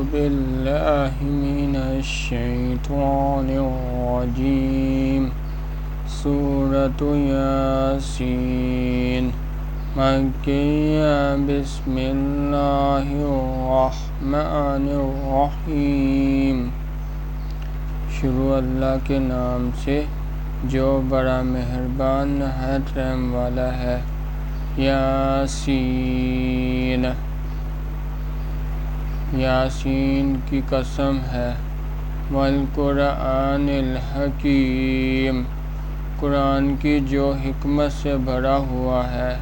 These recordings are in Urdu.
بالله من الشيطان الرجيم سورة یاسین مکیہ بسم اللہ الرحمن الرحیم۔ شروع اللہ کے نام سے جو بڑا مہربان نہایت رحم والا ہے۔ یاسین، یاسین کی قسم ہے، والقرآن الحکیم، قرآن کی جو حکمت سے بھرا ہوا ہے۔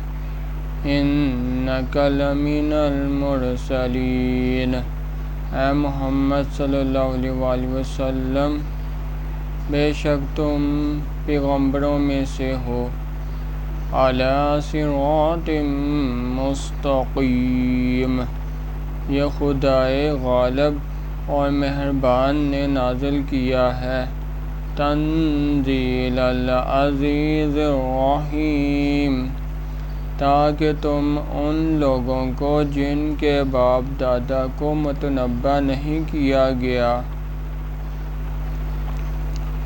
انک لمن المرسلین، اے محمد صلی اللہ علیہ وآلہ وسلم بے شک تم پیغمبروں میں سے ہو۔ علی صراط مستقیم، یہ خدائے غالب اور مہربان نے نازل کیا ہے۔ تنزیل العزیز الرحیم، تاکہ تم ان لوگوں کو جن کے باپ دادا کو متنبع نہیں کیا گیا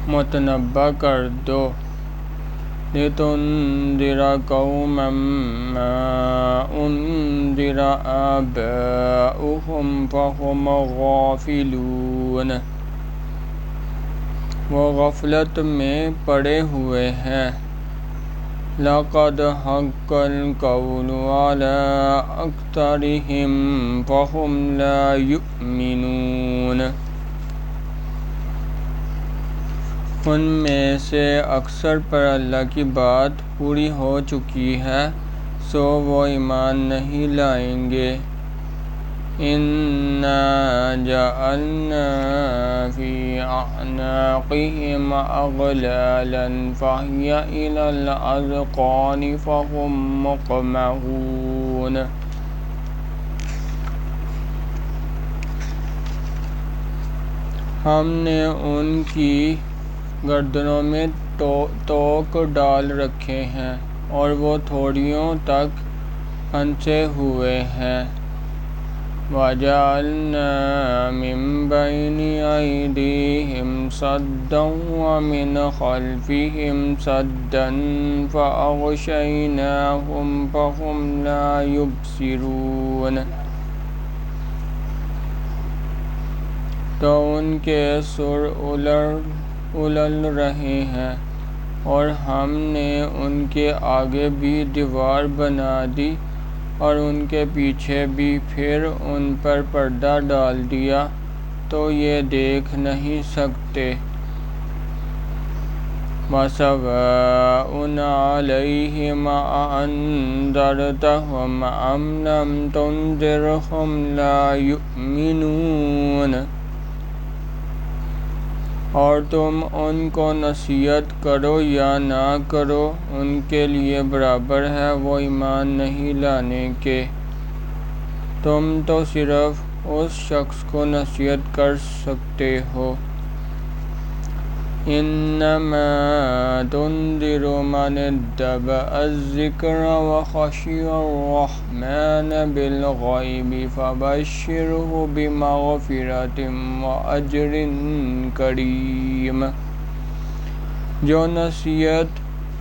متنبع کر دو۔ لتنذر قوما ما انذر آباؤهم فهم غافلون، وہ غفلت میں پڑے ہوئے ہیں۔ لقد حق القول على أكثرهم فهم لا يؤمنون، ان میں سے اکثر پر اللہ کی بات پوری ہو چکی ہے، سو وہ ایمان نہیں لائیں گے۔ اِنَّا جَعَلْنَا فِي أَعْنَاقِهِمْ أَغْلَالًا فَهِيَ إِلَى الْأَذْقَانِ فَهُمْ مُقْمَحُونَ، ہم نے ان کی گردنوں میں توق ڈال رکھے ہیں اور وہ تھوڑیوں تک پھنسے ہوئے ہیں۔ وَجَعَلْنَا مِن بَيْنِ أَيْدِيهِمْ سَدًّا وَمِنْ خَلْفِهِمْ سَدًّا فَأَغْشَيْنَاهُمْ فَهُمْ لَا يُبْصِرُونَ، تو ان کے سر اُلل رہے ہیں اور ہم نے ان کے آگے بھی دیوار بنا دی اور ان کے پیچھے بھی، پھر ان پر پردہ ڈال دیا تو یہ دیکھ نہیں سکتے۔ وَسَوَاءٌ عَلَيْهِمْ أَأَنذَرْتَهُمْ أَمْ لَمْ تُنذِرْهُمْ لَا يُؤْمِنُونَ، اور تم ان کو نصیحت کرو یا نہ کرو، ان کے لیے برابر ہے، وہ ایمان نہیں لانے کے۔ تم تو صرف اس شخص کو نصیحت کر سکتے ہو۔ انما تنذر من اتبع الذکر وخشی الرحمن بالغیب فبشرہ بمغفرۃ واجر کریم، جو نصیحت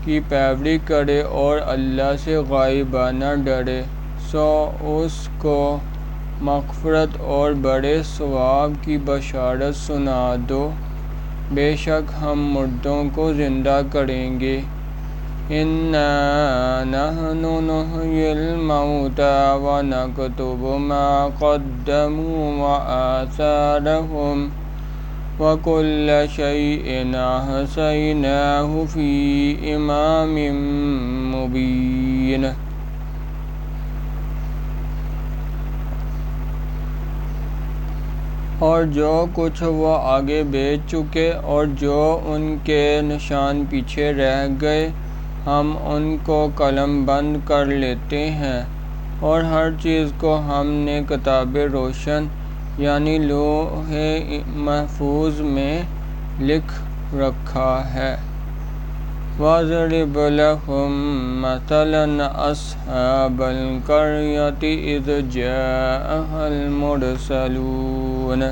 کی پیروی کرے اور اللہ سے غائبانہ ڈرے، سو اس کو مغفرت اور بڑے ثواب کی بشارت سنا دو۔ بے شک ہم مردوں کو زندہ کریں گے۔ اِنَّا نَحْنُ نُحْيِي الْمَوْتَىٰ وَنَكْتُبُ مَا قَدَّمُوا وَآثَارَهُمْ وَكُلَّ شَيْءٍ أَحْصَيْنَاهُ فِي إِمَامٍ مُّبِينٍ، اور جو کچھ وہ آگے بھیج چکے اور جو ان کے نشان پیچھے رہ گئے، ہم ان کو قلم بند کر لیتے ہیں، اور ہر چیز کو ہم نے کتاب روشن یعنی لوح محفوظ میں لکھ رکھا ہے۔ واضرب لهم مثلا أصحاب القرية إذ جاءها المرسلون،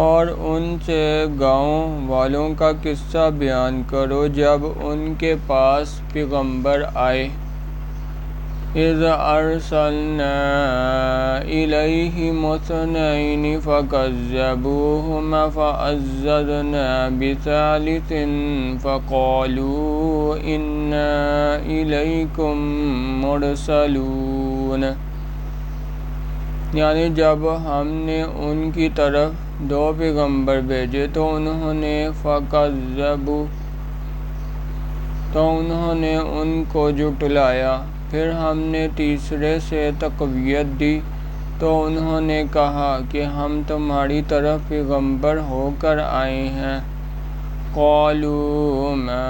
اور ان سے گاؤں والوں کا قصہ بیان کرو جب ان کے پاس پیغمبر آئے۔ اذ ارسلنا الیہم اثنین فکذبوہما فعززنا بثالث فقالوا انا الیکم مرسلون، یعنی جب ہم نے ان کی طرف 2 پیغمبر بھیجے تو انہوں نے ان کو جھٹلایا، پھر ہم نے تیسرے سے تقویت دی تو انہوں نے کہا کہ ہم تمہاری طرف پیغمبر ہو کر آئے ہیں۔ قالوا ما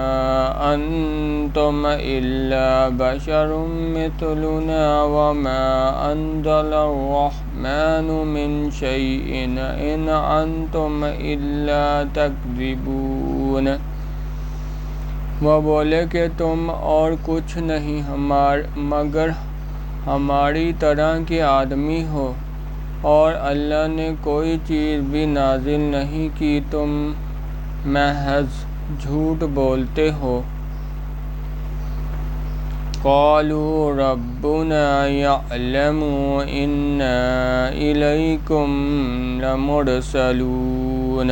انتم الا بشر مثلنا وما انزل الرحمن من شيء ان انتم الا تكذبون، وہ بولے کہ تم اور کچھ نہیں مگر ہماری طرح کے آدمی ہو، اور اللہ نے کوئی چیز بھی نازل نہیں کی، تم محض جھوٹ بولتے ہو۔ قالوا ربنا يعلم انا الیکم لمرسلون،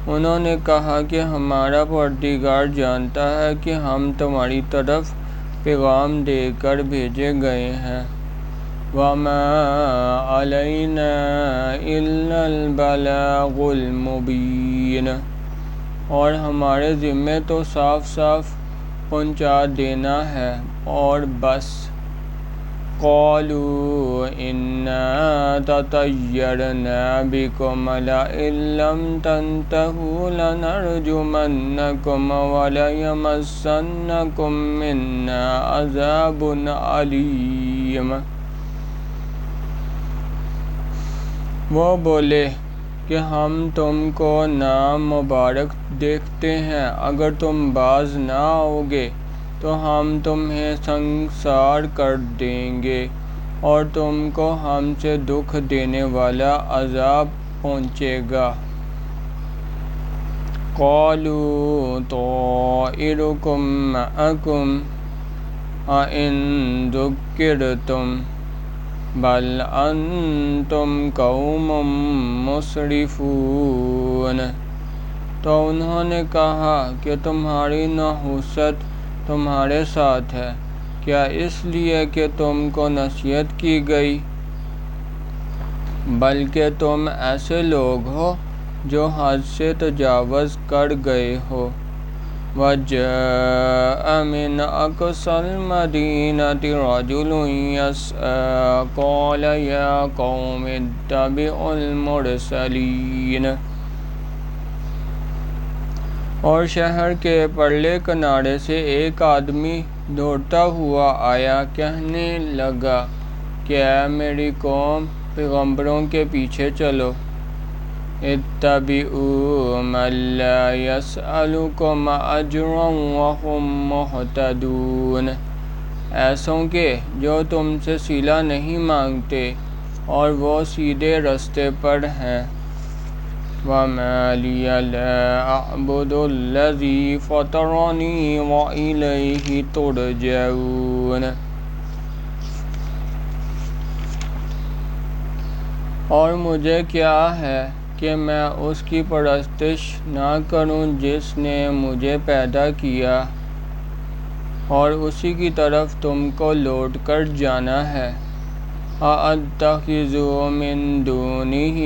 انہوں نے کہا کہ ہمارا پروردگار جانتا ہے کہ ہم تمہاری طرف پیغام دے کر بھیجے گئے ہیں۔ وما علینا الا البلاغ المبین، اور ہمارے ذمے تو صاف صاف پہنچا دینا ہے اور بس۔ قالوا انا تطیرنا بکم لئن لم تنتہوا لنرجمنکم ولیمسنکم منا عذاب علیم، وہ بولے کہ ہم تم کو نامبارک دیکھتے ہیں، اگر تم باز نہ آؤ گے تو ہم تمہیں سنگسار کر دیں گے اور تم کو ہم سے دکھ دینے والا عذاب پہنچے گا۔ قالوا طائرکم معکم ائن ذکرتم بل انتم قوم مسرفون، تو انہوں نے کہا کہ تمہاری نحوست تمہارے ساتھ ہے، کیا اس لیے کہ تم کو نصیحت کی گئی؟ بلکہ تم ایسے لوگ ہو جو حد سے تجاوز کر گئے ہو۔ وَجَاءَ مِنْ أَقْصَى الْمَدِينَةِ رَجُلٌ يَسْعَىٰ قَالَ يَا قَوْمِ اتَّبِعُوا الْمُرْسَلِينَ، اور شہر کے پرلے کنارے سے ایک آدمی دوڑتا ہوا آیا، کہنے لگا کہ اے میری قوم، پیغمبروں کے پیچھے چلو۔ اتبعوا من لا يسألكم اجرا وهم مهتدون، ایسوں کے جو تم سے صلہ نہیں مانگتے اور وہ سیدھے رستے پر ہیں۔ وما لي لا أعبد الذي فطرني وإليه ترجعون، اور مجھے کیا ہے کہ میں اس کی پرستش نہ کروں جس نے مجھے پیدا کیا، اور اسی کی طرف تم کو لوٹ کر جانا ہے۔ أَأَتَّخِذُ مِن دُونِهِ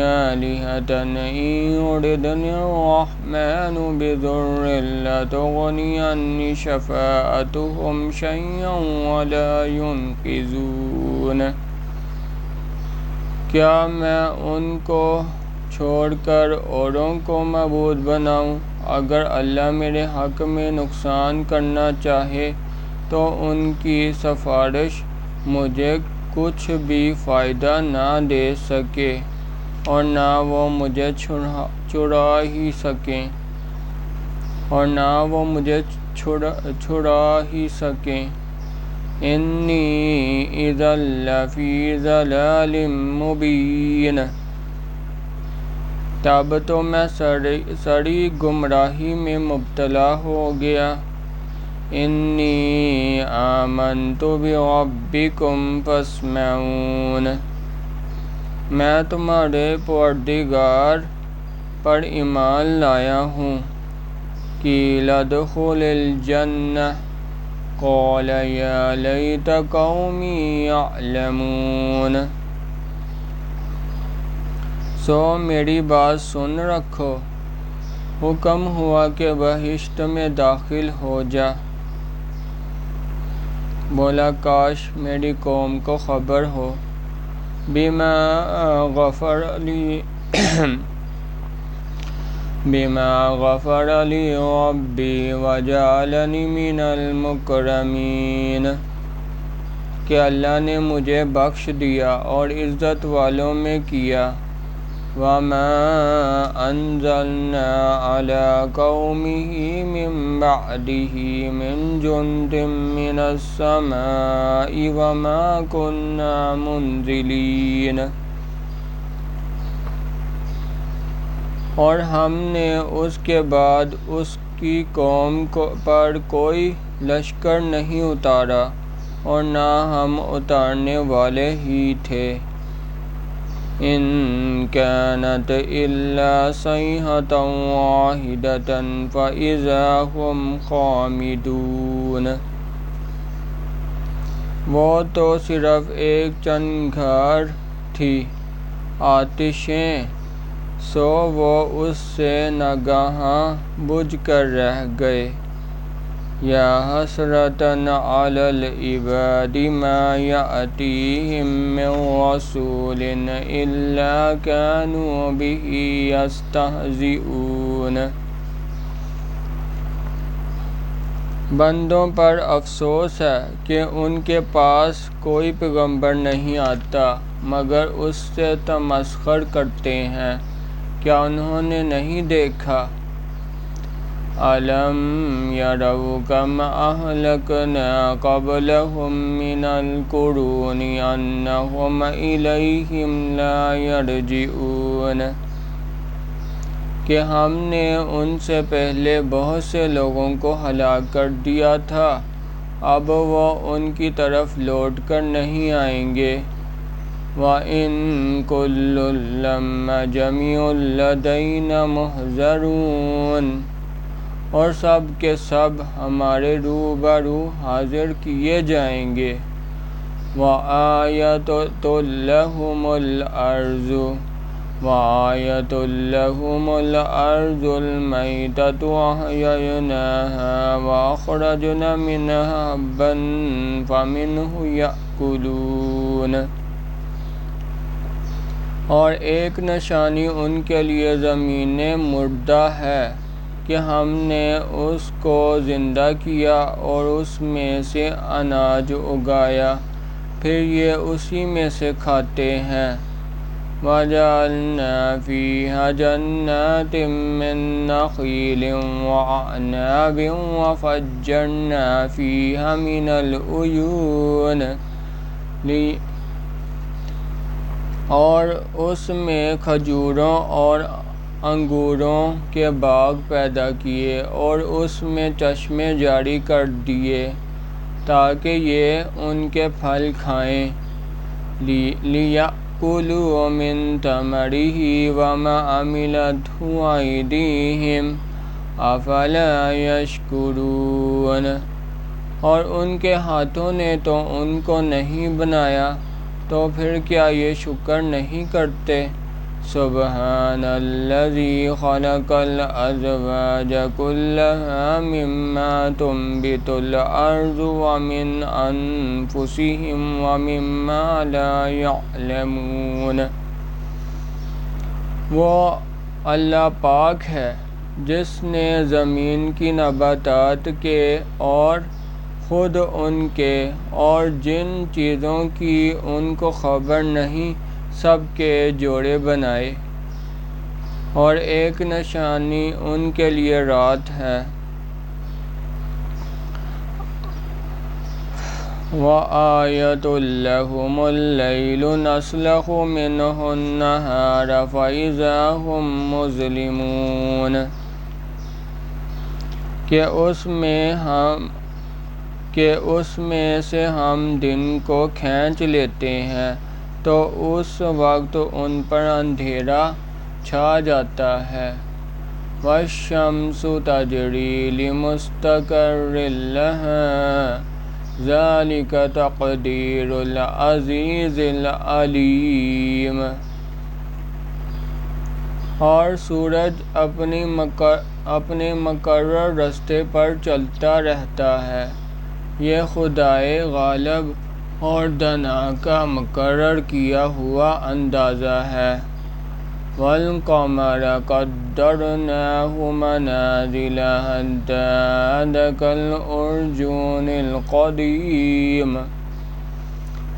آلِهَةً إِن يُرِدْنِ الرَّحْمَنُ بِضُرٍّ لَّا تُغْنِ عَنِّي شَفَاعَتُهُمْ شَيْئًا وَلَا يُنقِذُونِ، کیا میں ان کو چھوڑ کر اوروں کو معبود بناؤں؟ اگر اللہ میرے حق میں نقصان کرنا چاہے تو ان کی سفارش مجھے کچھ بھی فائدہ نہ دے سکے اور نہ وہ مجھے چھڑا ہی سکیں۔ اور نہ وہ مجھے چھڑا ہی سکیں۔ انی اذا لفی ضلال مبین، تب تو میں سری گمراہی میں مبتلا ہو گیا۔ انی آمنت بربکم فاسمعون، میں تمہارے پروردگار پر ایمان لایا ہوں۔ قیل ادخل الجنہ، قال یا لیت قومی یعلمون، سو میری بات سن رکھو، حکم ہوا کہ بہشت میں داخل ہو جا۔ بولا کاش میری قوم کو خبر ہو۔ بما غفر لی ربی وجعلنی من المکرمین، کہ اللہ نے مجھے بخش دیا اور عزت والوں میں کیا۔ وما انزلنا علی قومہ من بعدہ من جند من السماء وما کننا منزلین، اور ہم نے اس کے بعد اس کی قوم پر کوئی لشکر نہیں اتارا اور نہ ہم اتارنے والے ہی تھے۔ ان كانت الا صيحة واحدة فإذا هم خامدون، وہ تو صرف ایک چنگھار تھی، آتشیں، سو وہ اس سے ناگہاں بجھ کر رہ گئے۔ یا حسرۃ علی العباد ما یأتیہم من رسول الا کانوا بہ یستہزئون، بندوں پر افسوس ہے کہ ان کے پاس کوئی پیغمبر نہیں آتا مگر اس سے تمسخر کرتے ہیں۔ کیا انہوں نے نہیں دیکھا؟ أَلَمْ يَرَوْا كَمْ أَهْلَكْنَا قَبْلَهُمْ مِنَ الْقُرُونِ أَنَّهُمْ إِلَيْهِمْ لَا يَرْجِعُونَ، کہ ہم نے ان سے پہلے بہت سے لوگوں کو ہلاک کر دیا تھا، اب وہ ان کی طرف لوٹ کر نہیں آئیں گے۔ وَإِن كُلٌّ لَّمَّا جَمِيعٌ لَّدَيْنَا مُحْضَرُونَ، اور سب کے سب ہمارے روبرو حاضر کیے جائیں گے۔ وَآیَةٌ لَّهُمُ الْأَرْضُ الْمَيْتَةُ أَحْيَيْنَاهَا وَأَخْرَجْنَا مِنْهَا حَبًّا فَمِنْهُ يَأْكُلُونَ، اور ایک نشانی ان کے لیے زمین مردہ ہے کہ ہم نے اس کو زندہ کیا اور اس میں سے اناج اگایا، پھر یہ اسی میں سے کھاتے ہیں۔ وَجَعَلْنَا فِيهَا جَنَّاتٍ مِّن نَّخِيلٍ وَأَعْنَابٍ وَفَجَّرْنَا فِيهَا مِنَ الْعُيُونِ، اور اس میں کھجوروں اور انگوروں کے باغ پیدا کیے اور اس میں چشمے جاری کر دیے تاکہ یہ ان کے پھل کھائیں۔ لِيَأْكُلُوا مِن ثَمَرِهِ وَمَا عَمِلَتْهُ أَيْدِيهِمْ أَفَلَا يَشْكُرُونَ، اور ان کے ہاتھوں نے تو ان کو نہیں بنایا تو پھر کیا یہ شکر نہیں کرتے۔ سبحان الذی خلق الازواج کلها مما تنبت الارض ومن انفسهم ومما لا يعلمون، وہ اللہ پاک ہے جس نے زمین کی نباتات کے اور خود ان کے اور جن چیزوں کی ان کو خبر نہیں سب کے جوڑے بنائے، اور ایک نشانی ان کے لیے رات ہے وَآيَةٌ لَهُمُ اللَّيْلُ نَسْلَخُ مِنْهُ النَّهَارَ فَإِذَا هُمْ مُظْلِمُونَ کہ اس میں سے ہم دن کو کھینچ لیتے ہیں تو اس وقت ان پر اندھیرا چھا جاتا ہے۔ وَالشَّمْسُ تَجْرِي لِمُسْتَقَرٍّ لَهَا ذَلِكَ تَقْدِيرُ الْعَزِيزِ الْعَلِيمِ۔ اور سورج اپنے مقرر راستے پر چلتا رہتا ہے، یہ خدائے غالب اور دانا کا مقرر کیا ہوا اندازہ ہے۔ وَالْقَمَرَ قَدَّرْنَاهُ مَنَازِلَ حَتَّىٰ عَادَ كَالْعُرْجُونِ الْقَدِيمِ۔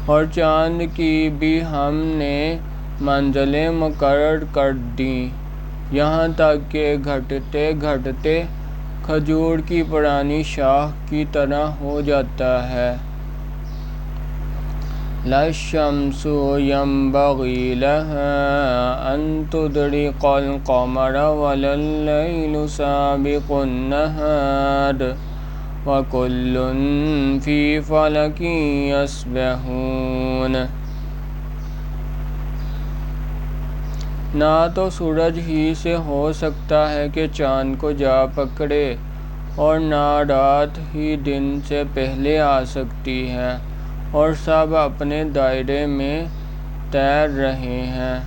اور چاند کی بھی ہم نے منزلیں مقرر کر دیں، یہاں تک کہ گھٹتے گھٹتے کھجور کی پرانی شاخ کی طرح ہو جاتا ہے۔ لَا الشَّمْسُ يَنبَغِي لَهَا أَن تُدْرِكَ الْقَمَرَ وَلَا اللَّيْلُ سَابِقُ النَّهَارِ وَكُلٌّ فِي فَلَكٍ يَسْبَحُونَ۔ نہ تو سورج ہی سے ہو سکتا ہے کہ چاند کو جا پکڑے، اور نہ رات ہی دن سے پہلے آ سکتی ہے، اور سب اپنے دائرے میں تیر رہے ہیں۔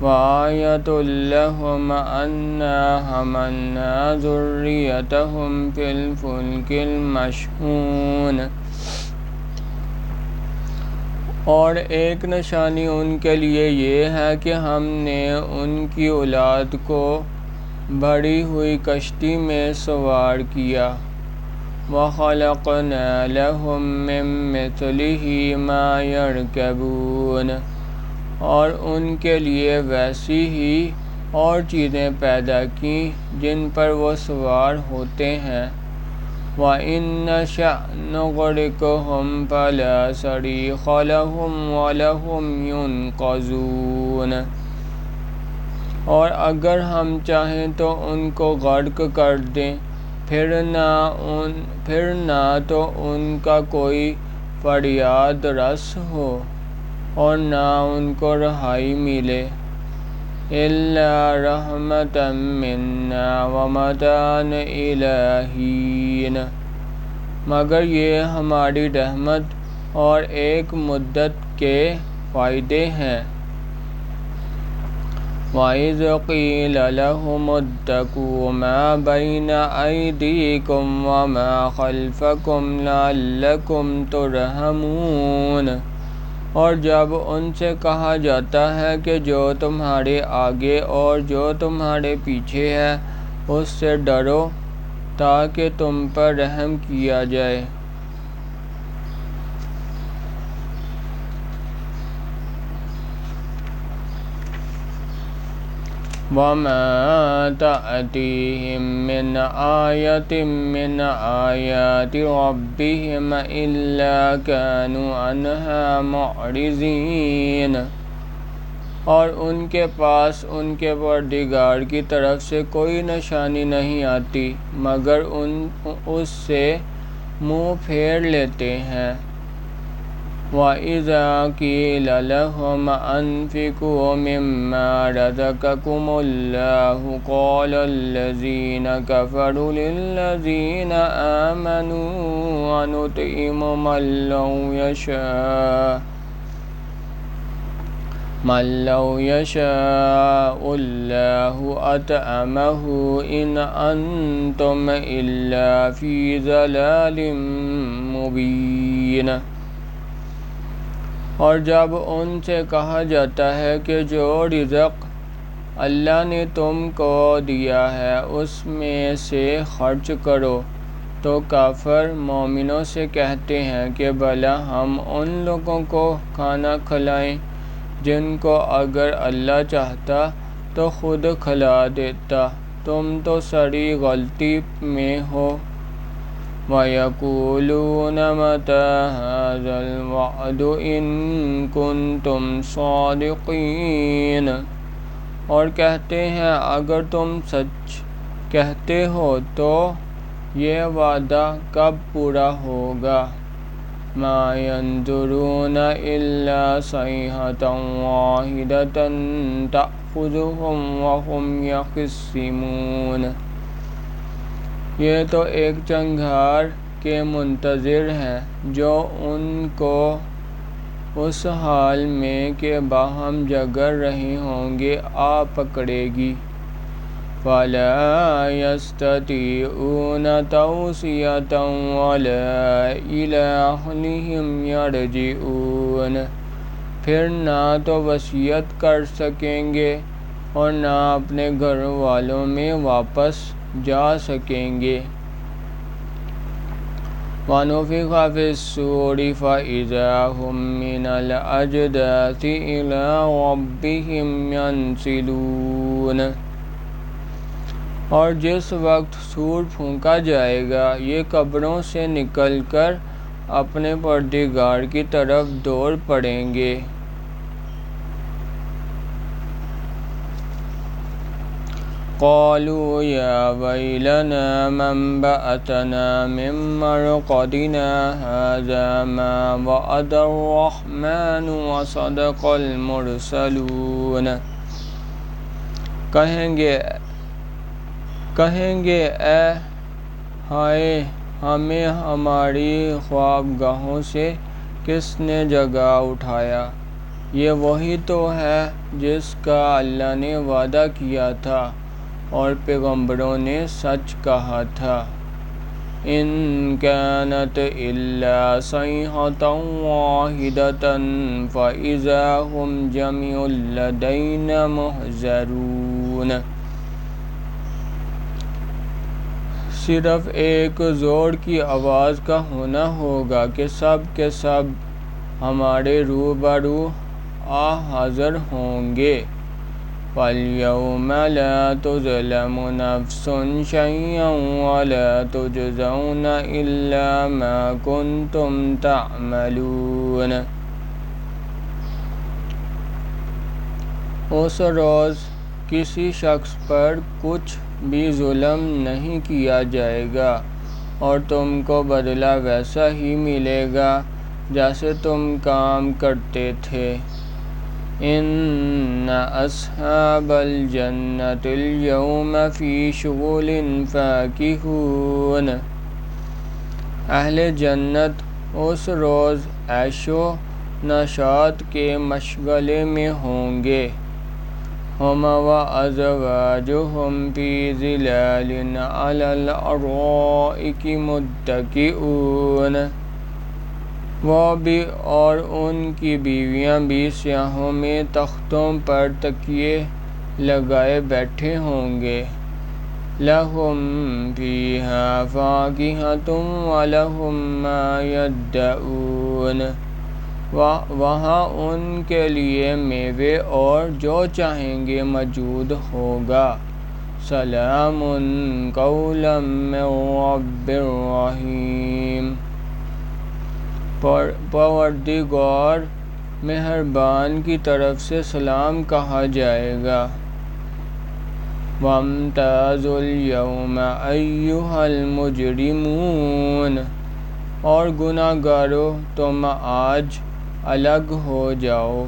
وَآيَةٌ لَهُمْ أَنَّا حَمَلْنَا ذُرِّيَّتَهُمْ فِي الْفُلْكِ الْمَشْحُونِ۔ اور ایک نشانی ان کے لیے یہ ہے کہ ہم نے ان کی اولاد کو بھری ہوئی کشتی میں سوار کیا۔ وَخَلَقْنَا لَهُم مِّن مِّثْلِهِ مَا يَرْكَبُونَ۔ اور ان کے لیے ویسی ہی اور چیزیں پیدا کیں جن پر وہ سوار ہوتے ہیں۔ وَإِن نَّشَأْ نُغْرِقْهُمْ فَلَا صَرِيخَ لَهُمْ وَلَا هُمْ يُنقَذُونَ۔ اور اگر ہم چاہیں تو ان کو غرق کر دیں، پھر نہ تو ان کا کوئی فریاد رس ہو اور نہ ان کو رہائی ملے۔ إِلَّا رَحْمَةً مِّنَّا وَمَتَاعًا إِلَىٰ حِینٍ۔ مگر یہ ہماری رحمت اور ایک مدت کے فائدے ہیں۔ وَإِذْ قِیلَ لَهُمُ اتَّقُوا مَا بَیْنَ أَیْدِیکُمْ وَمَا خَلْفَکُمْ لَعَلَّکُمْ تُرْحَمُونَ۔ اور جب ان سے کہا جاتا ہے کہ جو تمہارے آگے اور جو تمہارے پیچھے ہے اس سے ڈرو تاکہ تم پر رحم کیا جائے۔ وَمَا تَأْتِیہِم مِّنْ آیَةٍ مِّنْ آیَاتِ رَبِّہِمْ إِلَّا كَانُوا عَنْہَا مُعْرِضِینَ۔ اور ان کے پاس ان کے پروردگار کی طرف سے کوئی نشانی نہیں آتی مگر اس سے منہ پھیر لیتے ہیں۔ وَإِذَا قِیلَ لَهُمْ أَنفِقُوا مِمَّا رَزَقَکُمُ اللَّهُ قَالَ الَّذِینَ كَفَرُوا لِلَّذِینَ آمَنُوا أَنُطْعِمُ مَن لَّوْ یَشَاءُ اللَّهُ أَطْعَمَهُ إِنْ أَنتُمْ إِلَّا فِی ضَلَالٍ مُّبِینٍ۔ اور جب ان سے کہا جاتا ہے کہ جو رزق اللہ نے تم کو دیا ہے اس میں سے خرچ کرو، تو کافر مومنوں سے کہتے ہیں کہ بھلا ہم ان لوگوں کو کھانا کھلائیں جن کو اگر اللہ چاہتا تو خود کھلا دیتا، تم تو سری غلطی میں ہو۔ وَيَقُولُونَ مَتَى هَذَا الْوَعْدُ إِن كُنتُمْ صَادِقِينَ، اور کہتے ہیں اگر تم سچ کہتے ہو تو یہ وعدہ کب پورا ہوگا؟ مَا يَنظُرُونَ إِلَّا صَيْحَةً وَاحِدَةً تَأْخُذُهُمْ وَهُمْ يَخِصِّمُونَ، یہ تو ایک چنگھار کے منتظر ہیں جو ان کو اس حال میں کہ باہم جگر رہے ہوں گے آ پکڑے گی۔ فَلَا يَسْتَطِيعُونَ تَوْصِيَةً وَلَا إِلَىٰ أَهْلِهِمْ يَرْجِعُونَ، پھر نہ تو وصیت کر سکیں گے اور نہ اپنے گھر والوں میں واپس جا سکیں گے۔ وَنُفِخَ فِي الصُّورِ فَإِذَا هُم مِّنَ الْأَجْدَاثِ إِلَىٰ رَبِّهِمْ يَنسِلُونَ، اور جس وقت سور پھونکا جائے گا یہ قبروں سے نکل کر اپنے پروردگار کی طرف دوڑ پڑیں گے۔ قَالُوا يَا وَيْلَنَا مَن بَعَثَنَا مِن مَّرْقَدِنَا هَٰذَا مَا وَعَدَ الرَّحْمَٰنُ وَصَدَقَ الْمُرْسَلُونَ، کہیں گے اے ہائے ہمیں ہماری خوابگاہوں سے کس نے جگا اٹھایا، یہ وہی تو ہے جس کا اللہ نے وعدہ کیا تھا اور پیغمبروں نے سچ کہا تھا۔ إِن كَانَتْ إِلَّا صَيْحَةً وَاحِدَةً فَإِذَا هُمْ جَمِيعٌ لَدَيْنَا مُحْضَرُونَ، صرف ایک زور کی آواز کا ہونا ہوگا کہ سب کے سب ہمارے روبرو حاضر ہوں گے۔ فَالْيَوْمَ لَا تُظْلَمُ نَفْسٌ شَيْئًا وَلَا تُجْزَوْنَ إِلَّا مَا كُنتُمْ تَعْمَلُونَ، اس روز کسی شخص پر کچھ بھی ظلم نہیں کیا جائے گا اور تم کو بدلہ ویسا ہی ملے گا جیسے تم کام کرتے تھے۔ إِنَّ أَصْحَابَ الْجَنَّةِ الْيَوْمَ فِي شُغُلٍ فَاكِهُونَ، اہل جنت اس روز عیش و نشاط کے مشغلے میں ہوں گے۔ هُمْ وَأَزْوَاجُهُمْ فِي ظِلَالٍ عَلَى الْأَرَائِكِ مُتَّكِئُونَ، وہ بھی اور ان کی بیویاں بھی سیاہوں میں تختوں پر تکیے لگائے بیٹھے ہوں گے۔ لَهُمْ فِيهَا فَاكِهَةٌ وَلَهُمْ مَا يَدَّعُونَ، وہاں ان کے لیے میوے اور جو چاہیں گے موجود ہوگا۔ سلام قولا من رب رحیم، پروردگار مہربان کی طرف سے سلام کہا جائے گا۔ وَامْتَازُوا الْيَوْمَ أَيُّهَا الْمُجْرِمُونَ، اور گناہگارو تم آج الگ ہو جاؤ۔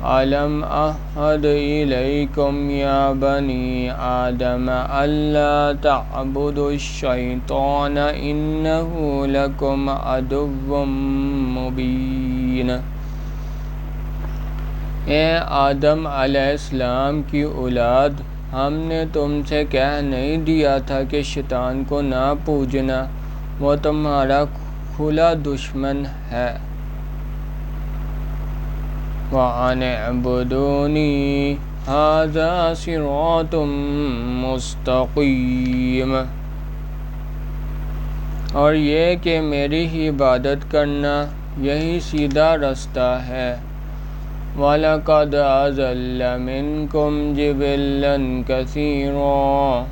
أَلَمْ أَعْهَدْ إِلَيْكُمْ يَا بَنِي آدَمَ أَلَّا تَعْبُدُوا الشَّيْطَانَ إِنَّهُ لَكُمْ عَدُوٌّ مُّبِينٌ، اے آدم علیہ السلام کی اولاد، ہم نے تم سے کہہ نہیں دیا تھا کہ شیطان کو نہ پوجنا، وہ تمہارا کھلا دشمن ہے۔ وَأَنِ اعْبُدُونِي هَٰذَا صِرَاطٌ مُّسْتَقِيمٌ، اور یہ کہ میری ہی عبادت کرنا یہی سیدھا رستہ ہے۔ وَلَقَدْ أَضَلَّ مِنْكُمْ جِبِلًّا كَثِيرًا،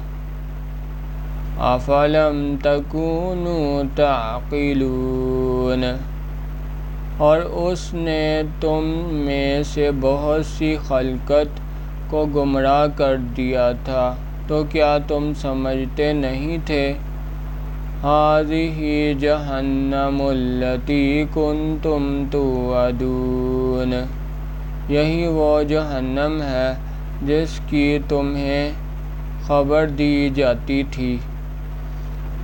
افلم تکونوا تعقلون، اور اس نے تم میں سے بہت سی خلقت کو گمراہ کر دیا تھا، تو کیا تم سمجھتے نہیں تھے؟ هذه جہنم التی کنتم توعدون، یہی وہ جہنم ہے جس کی تمہیں خبر دی جاتی تھی۔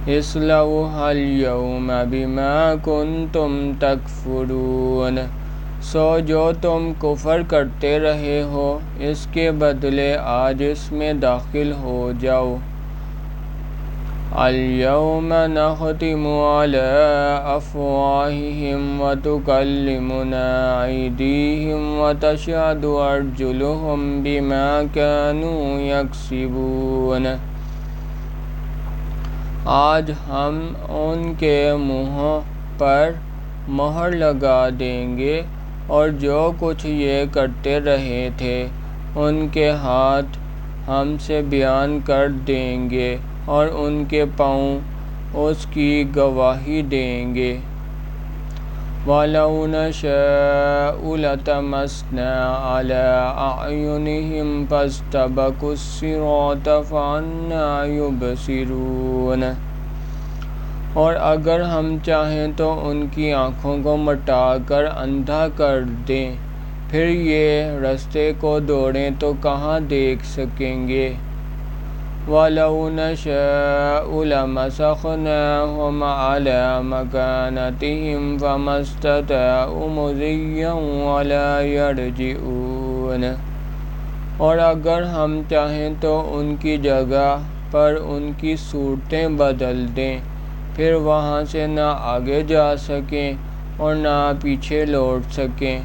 اصلوها اليوم بما کنتم تکفرون، سو جو تم کفر کرتے رہے ہو اس کے بدلے آج اس میں داخل ہو جاؤ۔ اليوم نختم على افواههم وتكلمنا أيديهم وتشهد أرجلهم بما كانوا يكسبون، آج ہم ان کے منہوں پر مہر لگا دیں گے اور جو کچھ یہ کرتے رہے تھے ان کے ہاتھ ہم سے بیان کر دیں گے اور ان کے پاؤں اس کی گواہی دیں گے۔ وَلَوْ نَشَاءُ لَطَمَسْنَا عَلَىٰ أَعْيُنِهِمْ فَاسْتَبَقُوا الصِّرَاطَ فَأَنَّىٰ يُبْصِرُونَ، اور اگر ہم چاہیں تو ان کی آنکھوں کو مٹا کر اندھا کر دیں، پھر یہ رستے کو دوڑیں تو کہاں دیکھ سکیں گے۔ وَلَوْ نَشَاءُ لَمَسَخْنَاهُمْ عَلَىٰ مَكَانَتِهِمْ فَمَا اسْتَطَاعُوا مُضِيًّا وَلَا يَرْجِعُونَ، اور اگر ہم چاہیں تو ان کی جگہ پر ان کی صورتیں بدل دیں، پھر وہاں سے نہ آگے جا سکیں اور نہ پیچھے لوٹ سکیں۔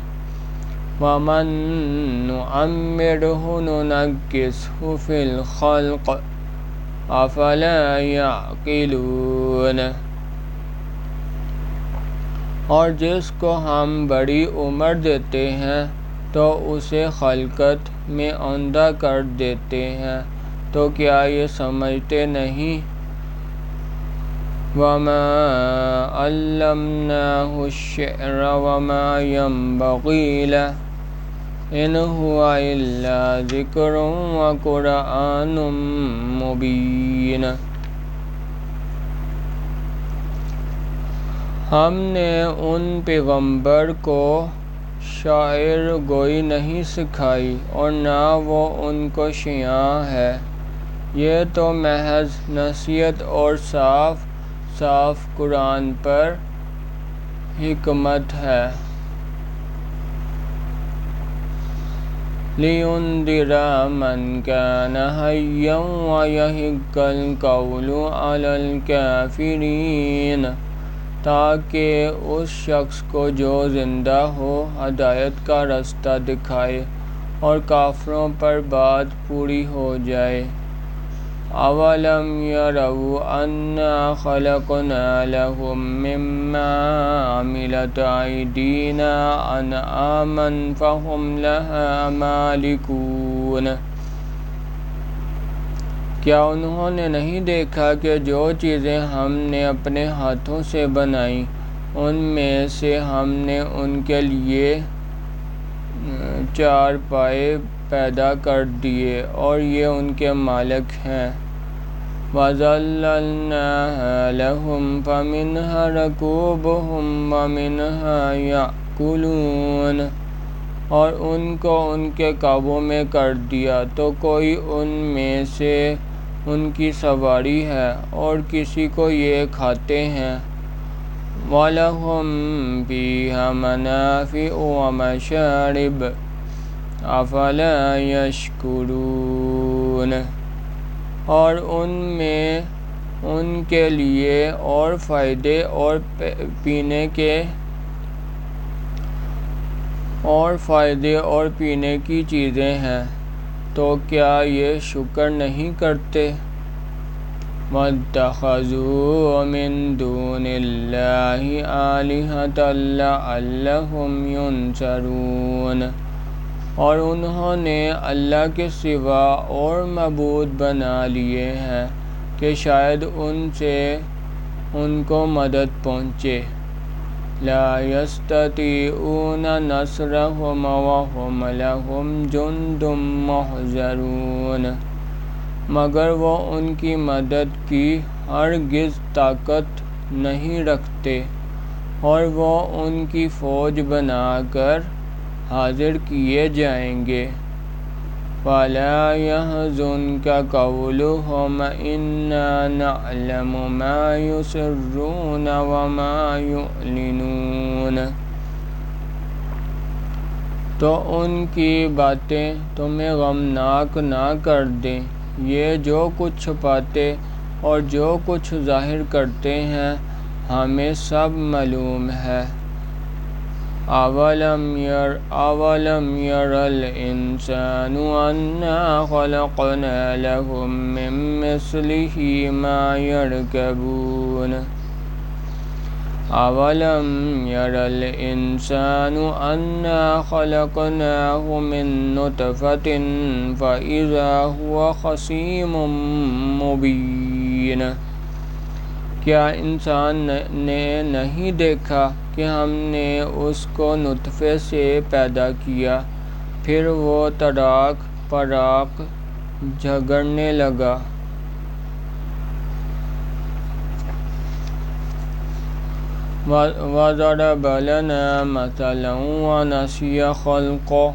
وَمَن نُّعَمِّرْهُ نُنَكِّسْهُ فِي الْخَلْقِ أَفَلَا يَعْقِلُونَ، اور جس کو ہم بڑی عمر دیتے ہیں تو اسے خلقت میں اوندا کر دیتے ہیں، تو کیا یہ سمجھتے نہیں؟ وَمَا عَلَّمْنَاهُ الشِّعْرَ وَمَا يَنبَغِي لَهُ إِنْ هُوَ إِلَّا ذِكْرٌ وَقُرْآنٌ مُّبِينٌ، ہم نے ان پیغمبر کو شاعر گوئی نہیں سکھائی اور نہ وہ ان کو شیعہ ہے، یہ تو محض نصیحت اور صاف صاف قرآن پر حکمت ہے۔ لِيُنذِرَ مَن كَانَ حَيًّا وَيَحِقَّ الْقَوْلُ عَلَى الْكَافِرِينَ، تاکہ اس شخص کو جو زندہ ہو ہدایت کا رستہ دکھائے اور کافروں پر بات پوری ہو جائے۔ أَوَلَمْ يَرَوْا أَنَّا خَلَقْنَا لَهُم مِّمَّا عَمِلَتْ أَيْدِينَا أَنْعَامًا فَهُمْ لَهَا مَالِكُونَ، کیا انہوں نے نہیں دیکھا کہ جو چیزیں ہم نے اپنے ہاتھوں سے بنائیں ان میں سے ہم نے ان کے لیے چار پائے پیدا کر دیے اور یہ ان کے مالک ہیں۔ وَذَلَّلْنَاهَا لَهُمْ فَمِنْهَا رَكُوبُهُمْ وَمِنْهَا يَأْكُلُونَ، اور ان کو ان کے قابو میں کر دیا تو کوئی ان میں سے ان کی سواری ہے اور کسی کو یہ کھاتے ہیں۔ وَلَهُمْ فِيهَا مَنَافِعُ وَمَشَارِبُ أَفَلَا يَشْكُرُونَ، اور ان میں ان کے لیے اور فائدے اور پینے کی چیزیں ہیں، تو کیا یہ شکر نہیں کرتے؟ وَاتَّخَذُوا مِن دُونِ اللَّهِ آلِهَةً لَعَلَّهُمْ يُنصَرُونَ، اور انہوں نے اللہ کے سوا اور معبود بنا لیے ہیں کہ شاید ان سے ان کو مدد پہنچے۔ لا يستطيعون نصرهم وهم لهم جند محضرون، مگر وہ ان کی مدد کی ہرگز طاقت نہیں رکھتے اور وہ ان کی فوج بنا کر حاضر کیے جائیں گے۔ وَلَا يَحْزُنْكَ قَوْلُهُمْ إِنَّا نَعْلَمُ مَا يُسِرُّونَ وَمَا يُعْلِنُونَ، تو ان کی باتیں تمہیں غمناک نہ کر دیں، یہ جو کچھ چھپاتے اور جو کچھ ظاہر کرتے ہیں ہمیں سب معلوم ہے۔ اولم ير الانسان انا خلقنا له من مثله ما يركبون، اولم ير الانسان انا خلقناه من نطفة فاذا هو خصيم مبين، کیا انسان نے نہیں دیکھا کہ ہم نے اس کو نطفے سے پیدا کیا، پھر وہ تڑاک پراک جھگڑنے لگا۔ وَضَرَبَ لَنَا مَثَلًا وَنَسِيَ خَلْقَهُ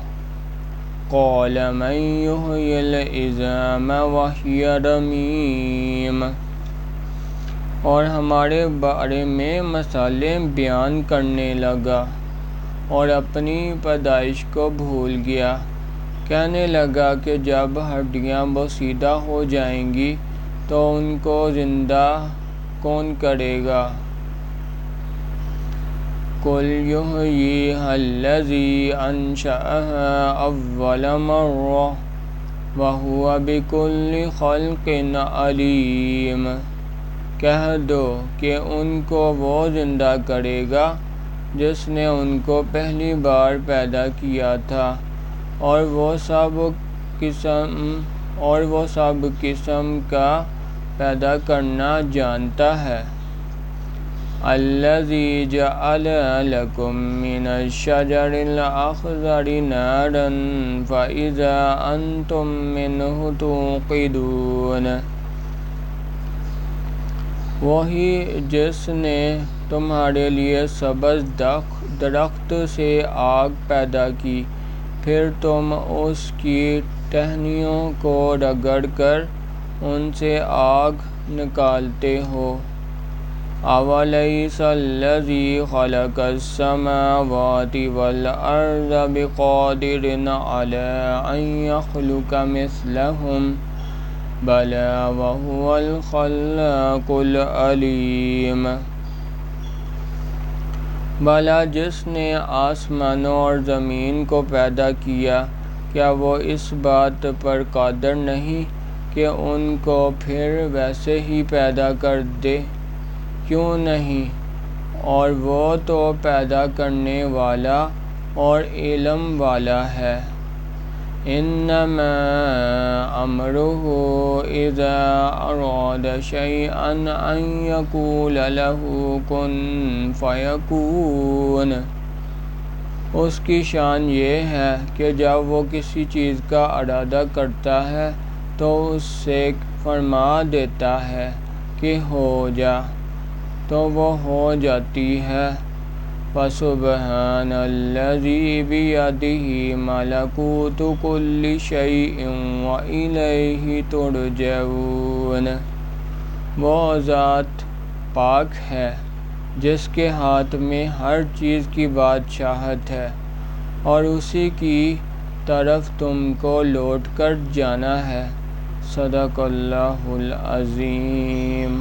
قَالَ مَن يُحْيِي الْعِظَامَ وَهِيَ رَمِيمٌ، اور ہمارے بارے میں مثالیں بیان کرنے لگا اور اپنی پیدائش کو بھول گیا، کہنے لگا کہ جب ہڈیاں بوسیدہ ہو جائیں گی تو ان کو زندہ کون کرے گا۔ قُلْ يُحْيِيهَا الَّذِي أَنشَأَهَا أَوَّلَ مَرَّةٍ وَهُوَ بِكُلِّ خَلْقٍ عَلِيمٌ، کہہ دو کہ ان کو وہ زندہ کرے گا جس نے ان کو پہلی بار پیدا کیا تھا، اور وہ سب قسم کا پیدا کرنا جانتا ہے۔ الَّذِي جَعَلَ لَكُم مِّنَ الشَّجَرِ الْأَخْضَرِ نَارًا فَإِذَا أَنتُم مِّنْهُ تُوقِدُونَ، وہی جس نے تمہارے لیے سبز درخت سے آگ پیدا کی، پھر تم اس کی ٹہنیوں کو رگڑ کر ان سے آگ نکالتے ہو۔ أَوَلَيْسَ الَّذِي خَلَقَ السَّمَاوَاتِ وَالْأَرْضَ بِقَادِرٍ عَلَىٰ أَن يَخْلُقَ مِثْلَهُم بَلَىٰ وَهُوَ الْخَلَّاقُ الْعَلِيمُ، بھلا جس نے آسمانوں اور زمین کو پیدا کیا کیا وہ اس بات پر قادر نہیں کہ ان کو پھر ویسے ہی پیدا کر دے؟ کیوں نہیں، اور وہ تو پیدا کرنے والا اور علم والا ہے۔ انما امرہ اذا اراد شیئا ان یقول له کن فیکون، اس کی شان یہ ہے کہ جب وہ کسی چیز کا ارادہ کرتا ہے تو اس سے فرما دیتا ہے کہ ہو جا، تو وہ ہو جاتی ہے۔ فَسُبْحَانَ الَّذِي بِيَدِهِ مَلَكُوتُ كُلِّ شَيْءٍ وَإِلَيْهِ تُرْجَعُونَ، وہ ذات پاک ہے جس کے ہاتھ میں ہر چیز کی بادشاہت ہے اور اسی کی طرف تم کو لوٹ کر جانا ہے۔ صدق اللہ العظیم۔